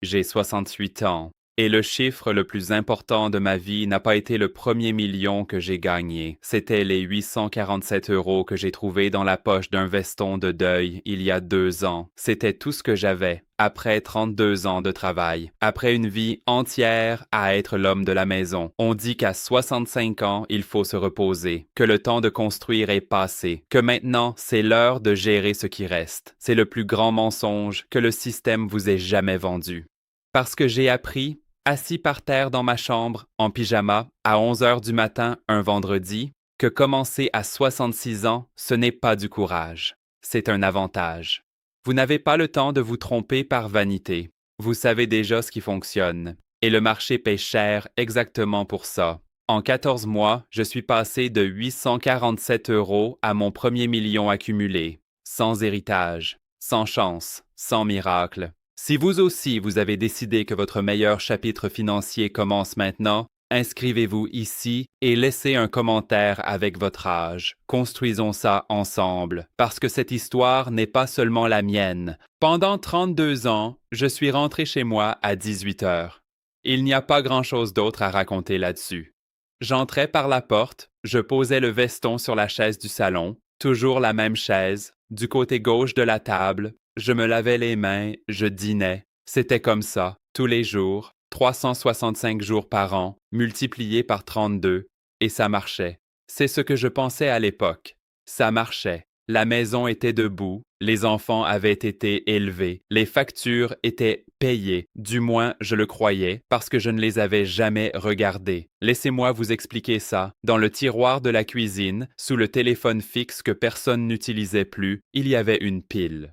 J'ai 68 ans. Et le chiffre le plus important de ma vie n'a pas été le premier million que j'ai gagné. C'était les 847 € que j'ai trouvés dans la poche d'un veston de deuil il y a 2 ans. C'était tout ce que j'avais. Après 32 ans de travail, après une vie entière à être l'homme de la maison, on dit qu'à 65 ans, il faut se reposer, que le temps de construire est passé, que maintenant, c'est l'heure de gérer ce qui reste. C'est le plus grand mensonge que le système vous ait jamais vendu. Parce que j'ai appris, assis par terre dans ma chambre, en pyjama, à 11 heures du matin, un vendredi, que commencer à 66 ans, ce n'est pas du courage. C'est un avantage. Vous n'avez pas le temps de vous tromper par vanité. Vous savez déjà ce qui fonctionne. Et le marché paie cher exactement pour ça. En 14 mois, je suis passé de 847 € à mon premier million accumulé, sans héritage, sans chance, sans miracle. Si vous aussi vous avez décidé que votre meilleur chapitre financier commence maintenant, inscrivez-vous ici et laissez un commentaire avec votre âge. Construisons ça ensemble, parce que cette histoire n'est pas seulement la mienne. Pendant 32 ans, je suis rentré chez moi à 18 heures. Il n'y a pas grand-chose d'autre à raconter là-dessus. J'entrais par la porte, je posais le veston sur la chaise du salon, toujours la même chaise, du côté gauche de la table, je me lavais les mains, je dînais. C'était comme ça, tous les jours, 365 jours par an, multiplié par 32, et ça marchait. C'est ce que je pensais à l'époque. Ça marchait. La maison était debout, les enfants avaient été élevés, les factures étaient payées, du moins je le croyais, parce que je ne les avais jamais regardées. Laissez-moi vous expliquer ça. Dans le tiroir de la cuisine, sous le téléphone fixe que personne n'utilisait plus, il y avait une pile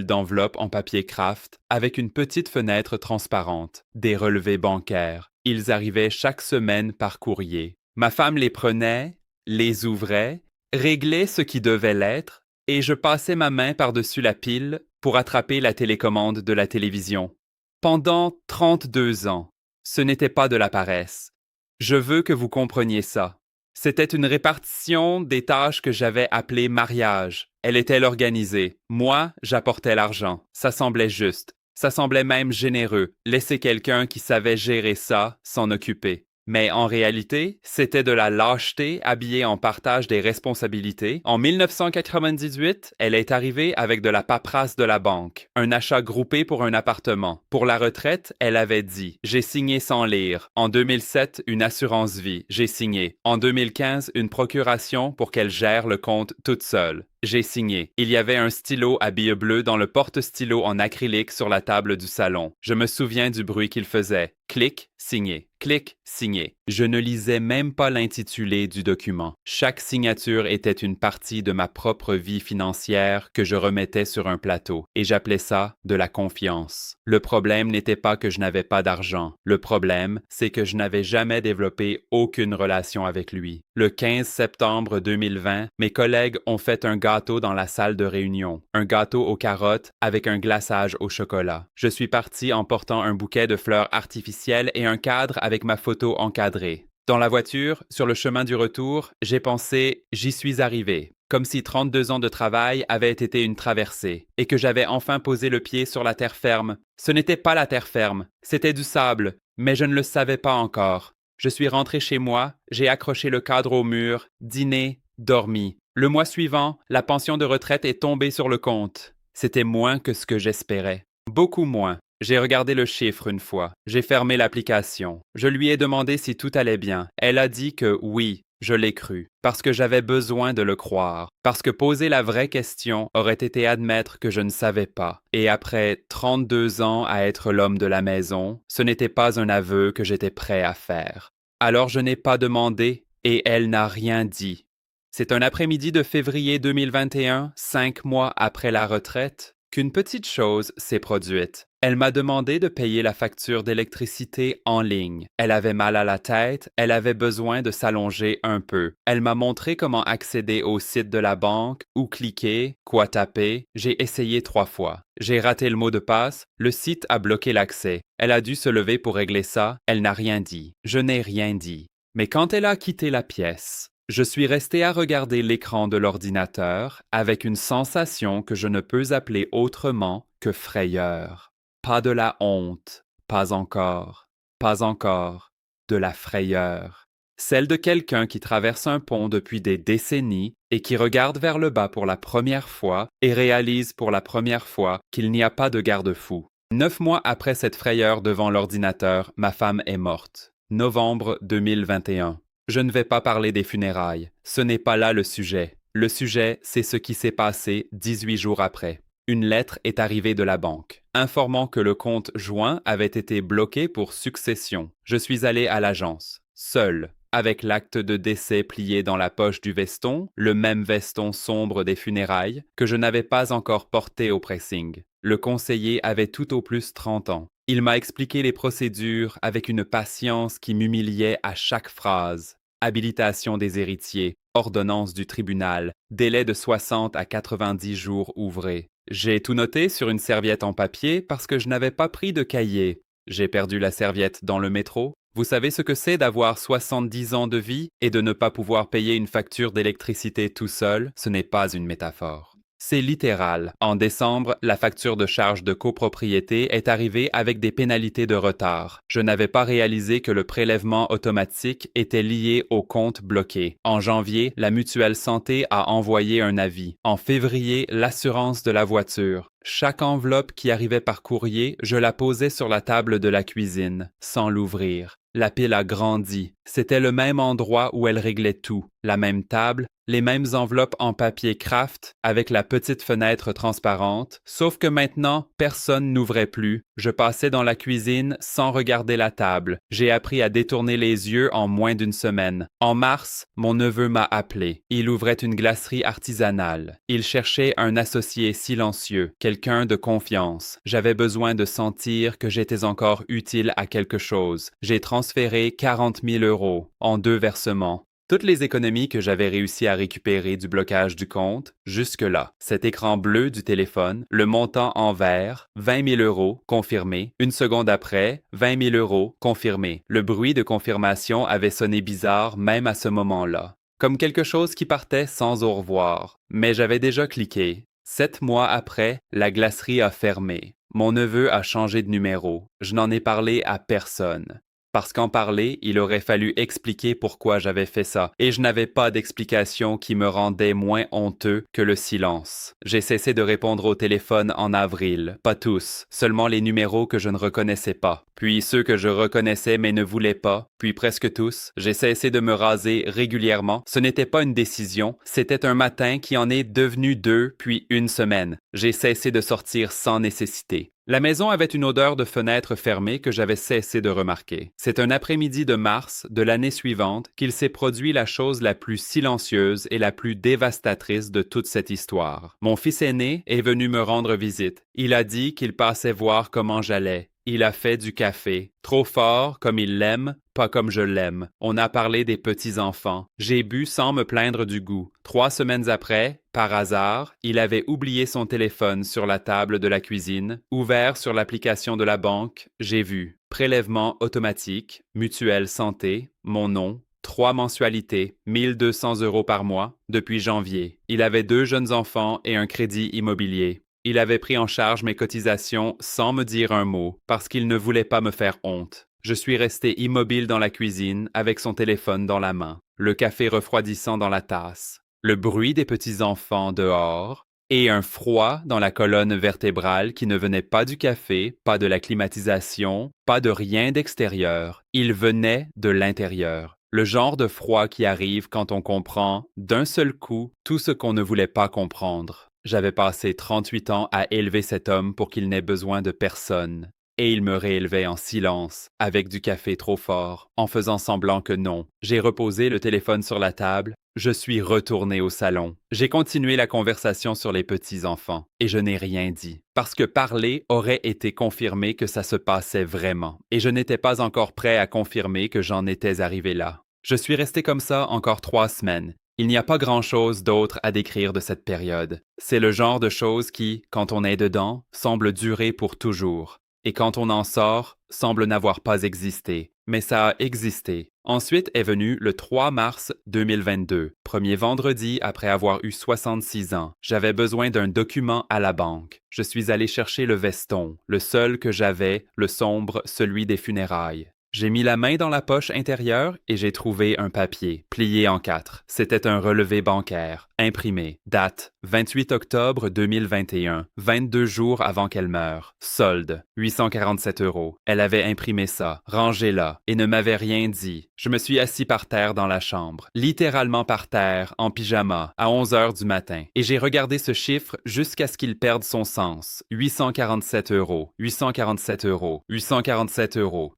d'enveloppes en papier craft avec une petite fenêtre transparente, des relevés bancaires. Ils arrivaient chaque semaine par courrier. Ma femme les prenait, les ouvrait, réglait ce qui devait l'être, et je passais ma main par-dessus la pile pour attraper la télécommande de la télévision. Pendant 32 ans, ce n'était pas de la paresse. Je veux que vous compreniez ça. C'était une répartition des tâches que j'avais appelées mariage. Elle était l'organisée. Moi, j'apportais l'argent. Ça semblait juste. Ça semblait même généreux. Laisser quelqu'un qui savait gérer ça s'en occuper. Mais en réalité, c'était de la lâcheté habillée en partage des responsabilités. En 1998, elle est arrivée avec de la paperasse de la banque, un achat groupé pour un appartement. Pour la retraite, elle avait dit « J'ai signé sans lire ». En 2007, une assurance vie, j'ai signé. En 2015, une procuration pour qu'elle gère le compte toute seule. J'ai signé. Il y avait un stylo à billes bleues dans le porte-stylo en acrylique sur la table du salon. Je me souviens du bruit qu'il faisait. Clic, signé. Clic, signé. Je ne lisais même pas l'intitulé du document. Chaque signature était une partie de ma propre vie financière que je remettais sur un plateau, et j'appelais ça de la confiance. Le problème n'était pas que je n'avais pas d'argent. Le problème, c'est que je n'avais jamais développé aucune relation avec lui. Le 15 septembre 2020, mes collègues ont fait un gâteau dans la salle de réunion. Un gâteau aux carottes avec un glaçage au chocolat. Je suis parti en portant un bouquet de fleurs artificielles et un cadre avec ma photo encadrée. Dans la voiture, sur le chemin du retour, j'ai pensé « j'y suis arrivé ». Comme si 32 ans de travail avaient été une traversée et que j'avais enfin posé le pied sur la terre ferme. Ce n'était pas la terre ferme, c'était du sable, mais je ne le savais pas encore. Je suis rentré chez moi, j'ai accroché le cadre au mur, dîné, dormi. Le mois suivant, la pension de retraite est tombée sur le compte. C'était moins que ce que j'espérais. Beaucoup moins. J'ai regardé le chiffre une fois. J'ai fermé l'application. Je lui ai demandé si tout allait bien. Elle a dit que oui, je l'ai cru. Parce que j'avais besoin de le croire. Parce que poser la vraie question aurait été admettre que je ne savais pas. Et après 32 ans à être l'homme de la maison, ce n'était pas un aveu que j'étais prêt à faire. Alors je n'ai pas demandé et elle n'a rien dit. C'est un après-midi de février 2021, 5 mois après la retraite, qu'une petite chose s'est produite. Elle m'a demandé de payer la facture d'électricité en ligne. Elle avait mal à la tête, elle avait besoin de s'allonger un peu. Elle m'a montré comment accéder au site de la banque, où cliquer, quoi taper. J'ai essayé 3 fois. J'ai raté le mot de passe, le site a bloqué l'accès. Elle a dû se lever pour régler ça, elle n'a rien dit. Je n'ai rien dit. Mais quand elle a quitté la pièce, je suis resté à regarder l'écran de l'ordinateur avec une sensation que je ne peux appeler autrement que frayeur. Pas de la honte, pas encore, pas encore, de la frayeur. Celle de quelqu'un qui traverse un pont depuis des décennies et qui regarde vers le bas pour la première fois et réalise pour la première fois qu'il n'y a pas de garde-fou. 9 mois après cette frayeur devant l'ordinateur, ma femme est morte. Novembre 2021. Je ne vais pas parler des funérailles. Ce n'est pas là le sujet. Le sujet, c'est ce qui s'est passé 18 jours après. Une lettre est arrivée de la banque, informant que le compte joint avait été bloqué pour succession. Je suis allé à l'agence, seul, avec l'acte de décès plié dans la poche du veston, le même veston sombre des funérailles, que je n'avais pas encore porté au pressing. Le conseiller avait tout au plus 30 ans. Il m'a expliqué les procédures avec une patience qui m'humiliait à chaque phrase. Habilitation des héritiers, ordonnance du tribunal, délai de 60 à 90 jours ouvrés. J'ai tout noté sur une serviette en papier parce que je n'avais pas pris de cahier. J'ai perdu la serviette dans le métro. Vous savez ce que c'est d'avoir 70 ans de vie et de ne pas pouvoir payer une facture d'électricité tout seul? Ce n'est pas une métaphore. C'est littéral. En décembre, la facture de charge de copropriété est arrivée avec des pénalités de retard. Je n'avais pas réalisé que le prélèvement automatique était lié au compte bloqué. En janvier, la mutuelle santé a envoyé un avis. En février, l'assurance de la voiture. Chaque enveloppe qui arrivait par courrier, je la posais sur la table de la cuisine, sans l'ouvrir. La pile a grandi. C'était le même endroit où elle réglait tout. La même table, les mêmes enveloppes en papier craft avec la petite fenêtre transparente, sauf que maintenant, personne n'ouvrait plus. Je passais dans la cuisine sans regarder la table. J'ai appris à détourner les yeux en moins d'une semaine. En mars, mon neveu m'a appelé. Il ouvrait une glacerie artisanale. Il cherchait un associé silencieux, quelqu'un de confiance. J'avais besoin de sentir que j'étais encore utile à quelque chose. J'ai transféré 40 000 € en 2 versements. Toutes les économies que j'avais réussi à récupérer du blocage du compte, jusque-là. Cet écran bleu du téléphone, le montant en vert, 20 000 €, confirmé. Une seconde après, 20 000 €, confirmé. Le bruit de confirmation avait sonné bizarre même à ce moment-là. Comme quelque chose qui partait sans au revoir. Mais j'avais déjà cliqué. 7 mois après, la glacerie a fermé. Mon neveu a changé de numéro. Je n'en ai parlé à personne. Parce qu'en parler, il aurait fallu expliquer pourquoi j'avais fait ça, et je n'avais pas d'explication qui me rendait moins honteux que le silence. J'ai cessé de répondre au téléphone en avril, pas tous, seulement les numéros que je ne reconnaissais pas, puis ceux que je reconnaissais mais ne voulais pas, puis presque tous. J'ai cessé de me raser régulièrement. Ce n'était pas une décision, c'était un matin qui en est devenu 2, puis une semaine. J'ai cessé de sortir sans nécessité. La maison avait une odeur de fenêtre fermée que j'avais cessé de remarquer. C'est un après-midi de mars de l'année suivante qu'il s'est produit la chose la plus silencieuse et la plus dévastatrice de toute cette histoire. Mon fils aîné est venu me rendre visite. Il a dit qu'il passait voir comment j'allais. Il a fait du café, trop fort comme il l'aime, pas comme je l'aime. On a parlé des petits-enfants. J'ai bu sans me plaindre du goût. 3 semaines après, par hasard, il avait oublié son téléphone sur la table de la cuisine. Ouvert sur l'application de la banque, j'ai vu prélèvement automatique, mutuelle santé, mon nom, 3 mensualités, 1 200 € par mois, depuis janvier. Il avait 2 jeunes enfants et un crédit immobilier. Il avait pris en charge mes cotisations sans me dire un mot, parce qu'il ne voulait pas me faire honte. Je suis resté immobile dans la cuisine, avec son téléphone dans la main, le café refroidissant dans la tasse, le bruit des petits-enfants dehors, et un froid dans la colonne vertébrale qui ne venait pas du café, pas de la climatisation, pas de rien d'extérieur. Il venait de l'intérieur. Le genre de froid qui arrive quand on comprend, d'un seul coup, tout ce qu'on ne voulait pas comprendre. J'avais passé 38 ans à élever cet homme pour qu'il n'ait besoin de personne. Et il me réélevait en silence, avec du café trop fort, en faisant semblant que non. J'ai reposé le téléphone sur la table. Je suis retourné au salon. J'ai continué la conversation sur les petits-enfants. Et je n'ai rien dit. Parce que parler aurait été confirmé que ça se passait vraiment. Et je n'étais pas encore prêt à confirmer que j'en étais arrivé là. Je suis resté comme ça encore 3 semaines. Il n'y a pas grand-chose d'autre à décrire de cette période. C'est le genre de choses qui, quand on est dedans, semble durer pour toujours. Et quand on en sort, semble n'avoir pas existé. Mais ça a existé. Ensuite est venu le 3 mars 2022, premier vendredi après avoir eu 66 ans. J'avais besoin d'un document à la banque. Je suis allé chercher le veston, le seul que j'avais, le sombre, celui des funérailles. J'ai mis la main dans la poche intérieure et j'ai trouvé un papier, plié en 4. C'était un relevé bancaire, imprimé, date 28 octobre 2021, 22 jours avant qu'elle meure. Solde, 847 €. Elle avait imprimé ça, rangé là, et ne m'avait rien dit. Je me suis assis par terre dans la chambre, littéralement par terre, en pyjama, à 11 heures du matin, et j'ai regardé ce chiffre jusqu'à ce qu'il perde son sens. 847 €, 847 €, 847 €.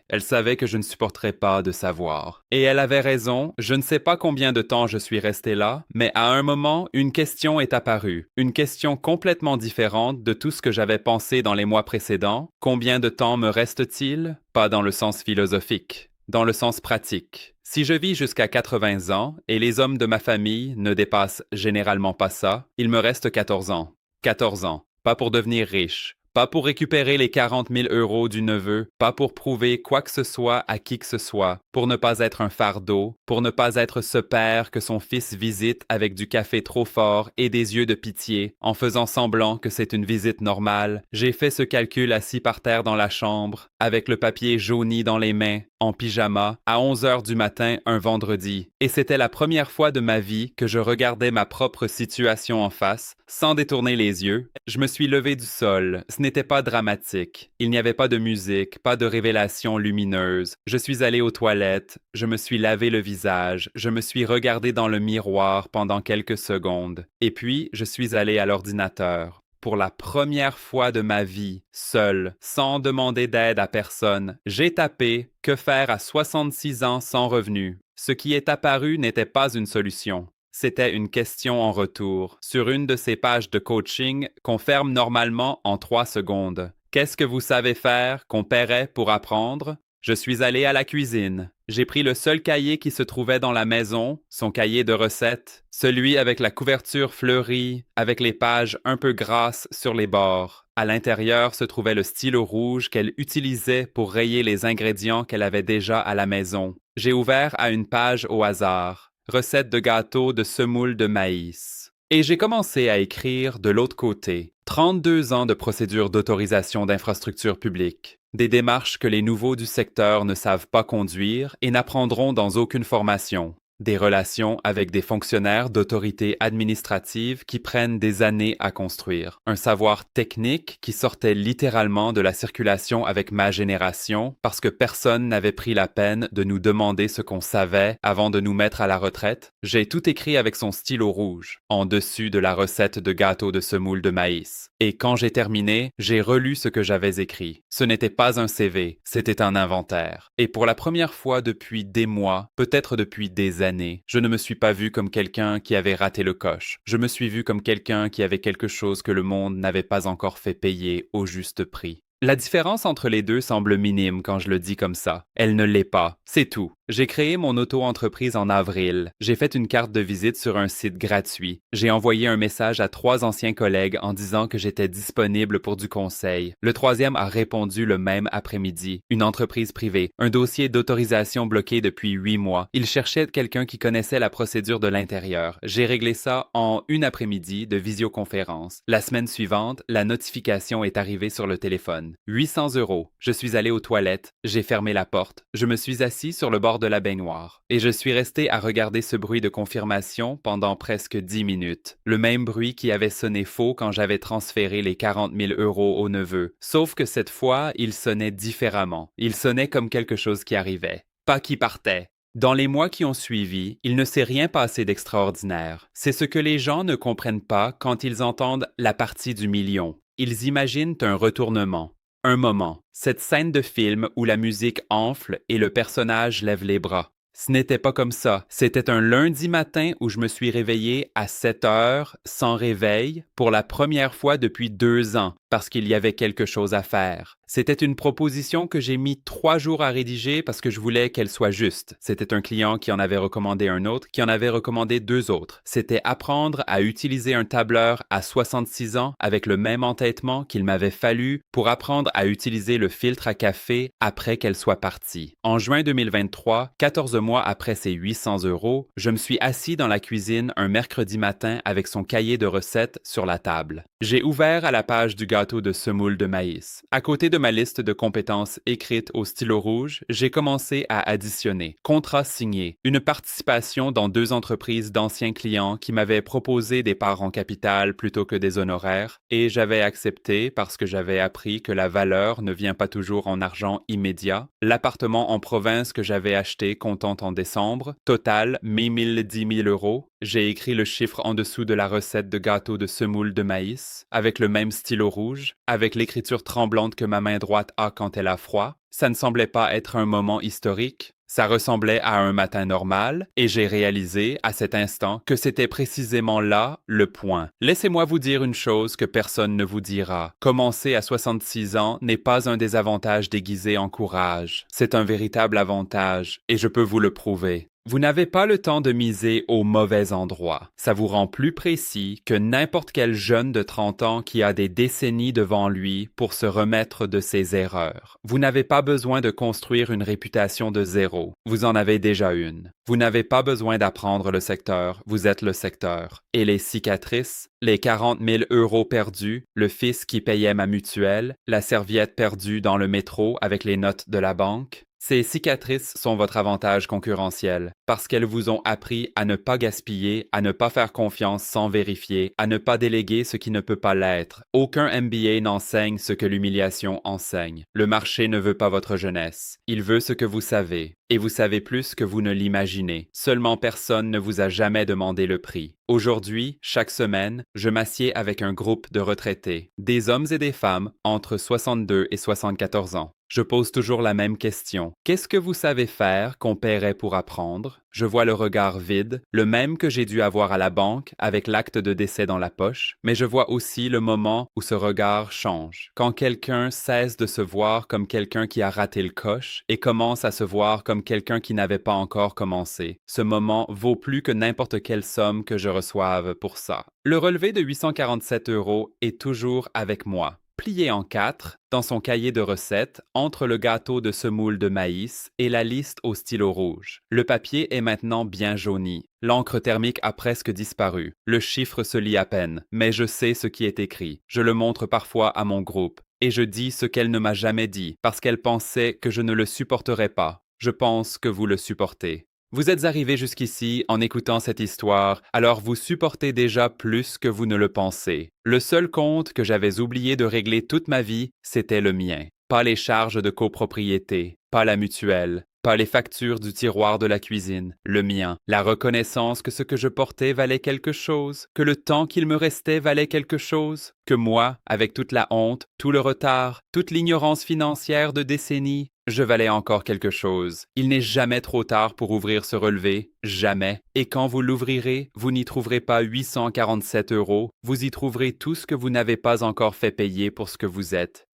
Elle savait que je ne supporterais pas de savoir. Et elle avait raison, je ne sais pas combien de temps je suis resté là, mais à un moment, une question est apparue. Une question complètement différente de tout ce que j'avais pensé dans les mois précédents. Combien de temps me reste-t-il? Pas dans le sens philosophique, dans le sens pratique. Si je vis jusqu'à 80 ans, et les hommes de ma famille ne dépassent généralement pas ça, il me reste 14 ans. 14 ans, pas pour devenir riche. Pas pour récupérer les 40 000 € du neveu, pas pour prouver quoi que ce soit à qui que ce soit, pour ne pas être un fardeau, pour ne pas être ce père que son fils visite avec du café trop fort et des yeux de pitié, en faisant semblant que c'est une visite normale. J'ai fait ce calcul assis par terre dans la chambre, avec le papier jauni dans les mains, en pyjama, à 11 heures du matin un vendredi. Et c'était la première fois de ma vie que je regardais ma propre situation en face, sans détourner les yeux. Je me suis levé du sol. Ce n'était pas dramatique. Il n'y avait pas de musique, pas de révélation lumineuse. Je suis allé aux toilettes, je me suis lavé le visage, je me suis regardé dans le miroir pendant quelques secondes. Et puis, je suis allé à l'ordinateur. Pour la première fois de ma vie, seul, sans demander d'aide à personne, j'ai tapé « Que faire à 66 ans sans revenu ?» Ce qui est apparu n'était pas une solution. C'était une question en retour, sur une de ces pages de coaching qu'on ferme normalement en 3 secondes. Qu'est-ce que vous savez faire qu'on paierait pour apprendre? Je suis allé à la cuisine. J'ai pris le seul cahier qui se trouvait dans la maison, son cahier de recettes, celui avec la couverture fleurie, avec les pages un peu grasses sur les bords. À l'intérieur se trouvait le stylo rouge qu'elle utilisait pour rayer les ingrédients qu'elle avait déjà à la maison. J'ai ouvert à une page au hasard. Recette de gâteau de semoule de maïs. Et j'ai commencé à écrire de l'autre côté. 32 ans de procédure d'autorisation d'infrastructures publiques. Des démarches que les nouveaux du secteur ne savent pas conduire et n'apprendront dans aucune formation. Des relations avec des fonctionnaires d'autorité administrative qui prennent des années à construire. Un savoir technique qui sortait littéralement de la circulation avec ma génération parce que personne n'avait pris la peine de nous demander ce qu'on savait avant de nous mettre à la retraite. J'ai tout écrit avec son stylo rouge, en dessus de la recette de gâteau de semoule de maïs. Et quand j'ai terminé, j'ai relu ce que j'avais écrit. Ce n'était pas un CV, c'était un inventaire. Et pour la première fois depuis des mois, peut-être depuis des années, je ne me suis pas vu comme quelqu'un qui avait raté le coche. Je me suis vu comme quelqu'un qui avait quelque chose que le monde n'avait pas encore fait payer au juste prix. La différence entre les deux semble minime quand je le dis comme ça. Elle ne l'est pas, c'est tout. J'ai créé mon auto-entreprise en avril. J'ai fait une carte de visite sur un site gratuit. J'ai envoyé un message à 3 anciens collègues en disant que j'étais disponible pour du conseil. Le troisième a répondu le même après-midi. Une entreprise privée. Un dossier d'autorisation bloqué depuis 8 mois. Il cherchait quelqu'un qui connaissait la procédure de l'intérieur. J'ai réglé ça en une après-midi de visioconférence. La semaine suivante, la notification est arrivée sur le téléphone. 800 €. Je suis allé aux toilettes. J'ai fermé la porte. Je me suis assis sur le bord de la baignoire. Et je suis resté à regarder ce bruit de confirmation pendant presque 10 minutes. Le même bruit qui avait sonné faux quand j'avais transféré les 40 000 € au neveu. Sauf que cette fois, il sonnait différemment. Il sonnait comme quelque chose qui arrivait. Pas qui partait. Dans les mois qui ont suivi, il ne s'est rien passé d'extraordinaire. C'est ce que les gens ne comprennent pas quand ils entendent la partie du million. Ils imaginent un retournement. Un moment, cette scène de film où la musique enfle et le personnage lève les bras. Ce n'était pas comme ça. C'était un lundi matin où je me suis réveillé à 7 heures sans réveil pour la première fois depuis 2 ans parce qu'il y avait quelque chose à faire. C'était une proposition que j'ai mis 3 jours à rédiger parce que je voulais qu'elle soit juste. C'était un client qui en avait recommandé un autre, qui en avait recommandé 2 autres. C'était apprendre à utiliser un tableur à 66 ans avec le même entêtement qu'il m'avait fallu pour apprendre à utiliser le filtre à café après qu'elle soit partie. En juin 2023, 14 mois après ces 800 euros, je me suis assis dans la cuisine un mercredi matin avec son cahier de recettes sur la table. J'ai ouvert à la page du gâteau de semoule de maïs. À côté de ma liste de compétences écrite au stylo rouge, j'ai commencé à additionner. Contrat signé, une participation dans 2 entreprises d'anciens clients qui m'avaient proposé des parts en capital plutôt que des honoraires, et j'avais accepté parce que j'avais appris que la valeur ne vient pas toujours en argent immédiat. L'appartement en province que j'avais acheté comptant en décembre, total 10 000 euros. J'ai écrit le chiffre en dessous de la recette de gâteau de semoule de maïs, avec le même stylo rouge, avec l'écriture tremblante que ma main droite a quand elle a froid. Ça ne semblait pas être un moment historique. Ça ressemblait à un matin normal, et j'ai réalisé, à cet instant, que c'était précisément là le point. Laissez-moi vous dire une chose que personne ne vous dira. Commencer à 66 ans n'est pas un désavantage déguisé en courage. C'est un véritable avantage, et je peux vous le prouver. Vous n'avez pas le temps de miser au mauvais endroit. Ça vous rend plus précis que n'importe quel jeune de 30 ans qui a des décennies devant lui pour se remettre de ses erreurs. Vous n'avez pas besoin de construire une réputation de zéro. Vous en avez déjà une. Vous n'avez pas besoin d'apprendre le secteur. Vous êtes le secteur. Et les cicatrices, les 40 000 euros perdus, le fils qui payait ma mutuelle, la serviette perdue dans le métro avec les notes de la banque, ces cicatrices sont votre avantage concurrentiel parce qu'elles vous ont appris à ne pas gaspiller, à ne pas faire confiance sans vérifier, à ne pas déléguer ce qui ne peut pas l'être. Aucun MBA n'enseigne ce que l'humiliation enseigne. Le marché ne veut pas votre jeunesse. Il veut ce que vous savez. Et vous savez plus que vous ne l'imaginez. Seulement personne ne vous a jamais demandé le prix. Aujourd'hui, chaque semaine, je m'assieds avec un groupe de retraités, des hommes et des femmes entre 62 et 74 ans. Je pose toujours la même question. Qu'est-ce que vous savez faire qu'on paierait pour apprendre? Je vois le regard vide, le même que j'ai dû avoir à la banque avec l'acte de décès dans la poche, mais je vois aussi le moment où ce regard change. Quand quelqu'un cesse de se voir comme quelqu'un qui a raté le coche et commence à se voir comme quelqu'un qui n'avait pas encore commencé. Ce moment vaut plus que n'importe quelle somme que je reçoive pour ça. Le relevé de 847 euros est toujours avec moi. Plié en 4, dans son cahier de recettes, entre le gâteau de semoule de maïs et la liste au stylo rouge. Le papier est maintenant bien jauni. L'encre thermique a presque disparu. Le chiffre se lit à peine, mais je sais ce qui est écrit. Je le montre parfois à mon groupe. Et je dis ce qu'elle ne m'a jamais dit, parce qu'elle pensait que je ne le supporterais pas. Je pense que vous le supportez. Vous êtes arrivé jusqu'ici en écoutant cette histoire, alors vous supportez déjà plus que vous ne le pensez. Le seul compte que j'avais oublié de régler toute ma vie, c'était le mien. Pas les charges de copropriété, pas la mutuelle, pas les factures du tiroir de la cuisine, le mien. La reconnaissance que ce que je portais valait quelque chose, que le temps qu'il me restait valait quelque chose, que moi, avec toute la honte, tout le retard, toute l'ignorance financière de décennies, je valais encore quelque chose. Il n'est jamais trop tard pour ouvrir ce relevé, jamais. Et quand vous l'ouvrirez, vous n'y trouverez pas 847 euros, vous y trouverez tout ce que vous n'avez pas encore fait payer pour ce que vous êtes.